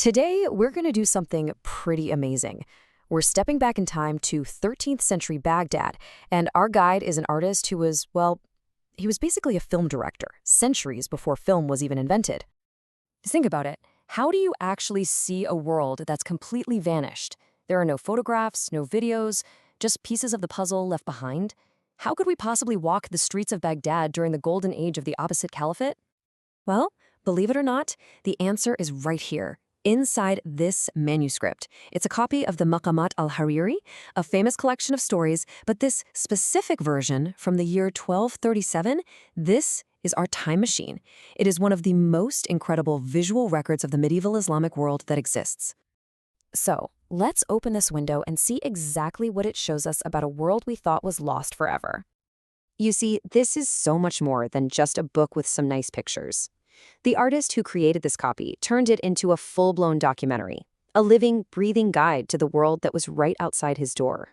Today, we're going to do something pretty amazing. We're stepping back in time to 13th century Baghdad, and our guide is an artist who was, well, he was basically a film director, centuries before film was even invented. Think about it. How do you actually see a world that's completely vanished? There are no photographs, no videos, just pieces of the puzzle left behind. How could we possibly walk the streets of Baghdad during the golden age of the Abbasid Caliphate? Well, believe it or not, the answer is right here, inside this manuscript. It's a copy of the Maqamat al-Hariri, a famous collection of stories, but this specific version from the year 1237, this is our time machine. It is one of the most incredible visual records of the medieval Islamic world that exists. So, let's open this window and see exactly what it shows us about a world we thought was lost forever. You see, this is so much more than just a book with some nice pictures. The artist who created this copy turned it into a full-blown documentary, a living, breathing guide to the world that was right outside his door.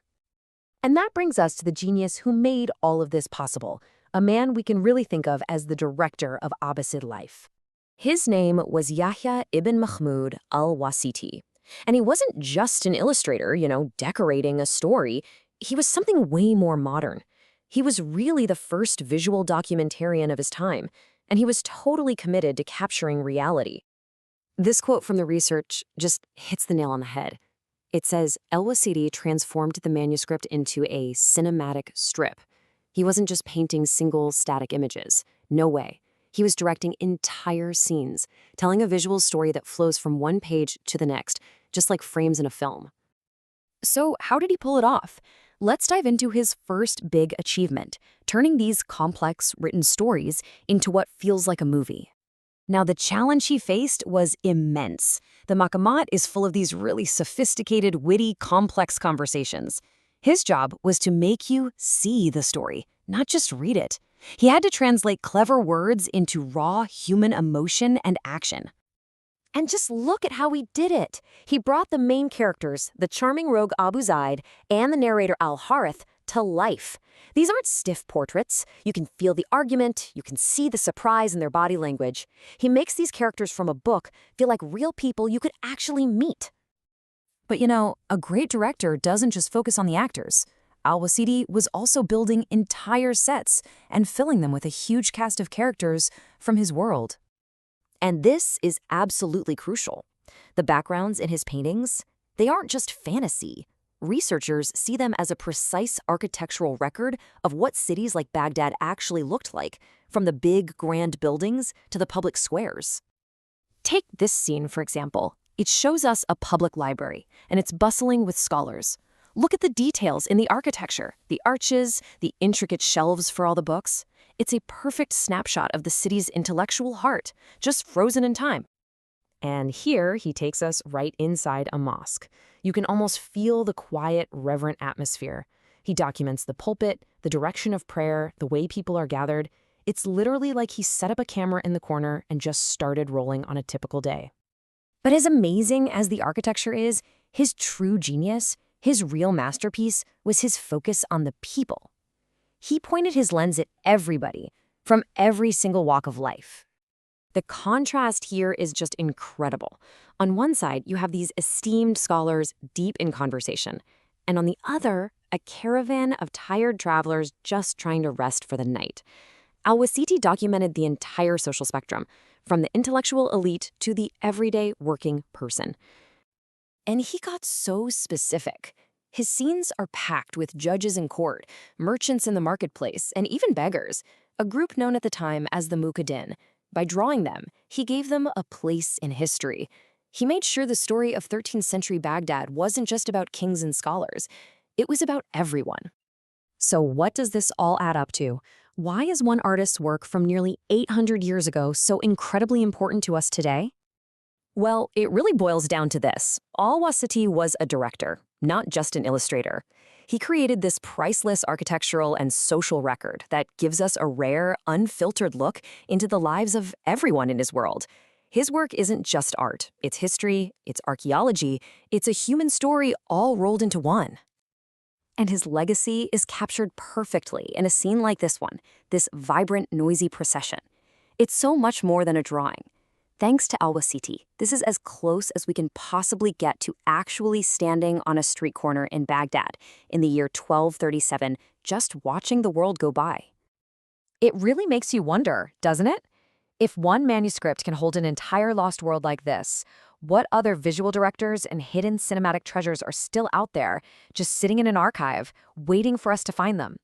And that brings us to the genius who made all of this possible, a man we can really think of as the director of Abbasid life. His name was Yahya ibn Mahmud al-Wasiti. And he wasn't just an illustrator, decorating a story. He was something way more modern. He was really the first visual documentarian of his time, and he was totally committed to capturing reality. This quote from the research just hits the nail on the head. It says, El-Wasiti transformed the manuscript into a cinematic strip. He wasn't just painting single static images. No way. He was directing entire scenes, telling a visual story that flows from one page to the next, just like frames in a film. So how did he pull it off? Let's dive into his first big achievement, turning these complex written stories into what feels like a movie. Now, the challenge he faced was immense. The Maqamat is full of these really sophisticated, witty, complex conversations. His job was to make you see the story, not just read it. He had to translate clever words into raw human emotion and action. And just look at how he did it. He brought the main characters, the charming rogue Abu Zaid and the narrator Al-Harith, to life. These aren't stiff portraits. You can feel the argument, you can see the surprise in their body language. He makes these characters from a book feel like real people you could actually meet. But a great director doesn't just focus on the actors. Al-Wasiti was also building entire sets and filling them with a huge cast of characters from his world. And this is absolutely crucial. The backgrounds in his paintings, they aren't just fantasy. Researchers see them as a precise architectural record of what cities like Baghdad actually looked like, from the big, grand buildings to the public squares. Take this scene, for example. It shows us a public library, and it's bustling with scholars. Look at the details in the architecture, the arches, the intricate shelves for all the books. It's a perfect snapshot of the city's intellectual heart, just frozen in time. And here he takes us right inside a mosque. You can almost feel the quiet, reverent atmosphere. He documents the pulpit, the direction of prayer, the way people are gathered. It's literally like he set up a camera in the corner and just started rolling on a typical day. But as amazing as the architecture is, his true genius, his real masterpiece, was his focus on the people. He pointed his lens at everybody, from every single walk of life. The contrast here is just incredible. On one side, you have these esteemed scholars deep in conversation, and on the other, a caravan of tired travelers just trying to rest for the night. Al-Wasiti documented the entire social spectrum, from the intellectual elite to the everyday working person. And he got so specific. His scenes are packed with judges in court, merchants in the marketplace, and even beggars, a group known at the time as the Muqaddin. By drawing them, he gave them a place in history. He made sure the story of 13th century Baghdad wasn't just about kings and scholars. It was about everyone. So what does this all add up to? Why is one artist's work from nearly 800 years ago so incredibly important to us today? Well, it really boils down to this. Al-Wasiti was a director, not just an illustrator. He created this priceless architectural and social record that gives us a rare, unfiltered look into the lives of everyone in his world. His work isn't just art. It's history, it's archaeology, it's a human story all rolled into one. And his legacy is captured perfectly in a scene like this one, this vibrant, noisy procession. It's so much more than a drawing. Thanks to Al-Wasiti, this is as close as we can possibly get to actually standing on a street corner in Baghdad in the year 1237, just watching the world go by. It really makes you wonder, doesn't it? If one manuscript can hold an entire lost world like this, what other visual directors and hidden cinematic treasures are still out there, just sitting in an archive, waiting for us to find them?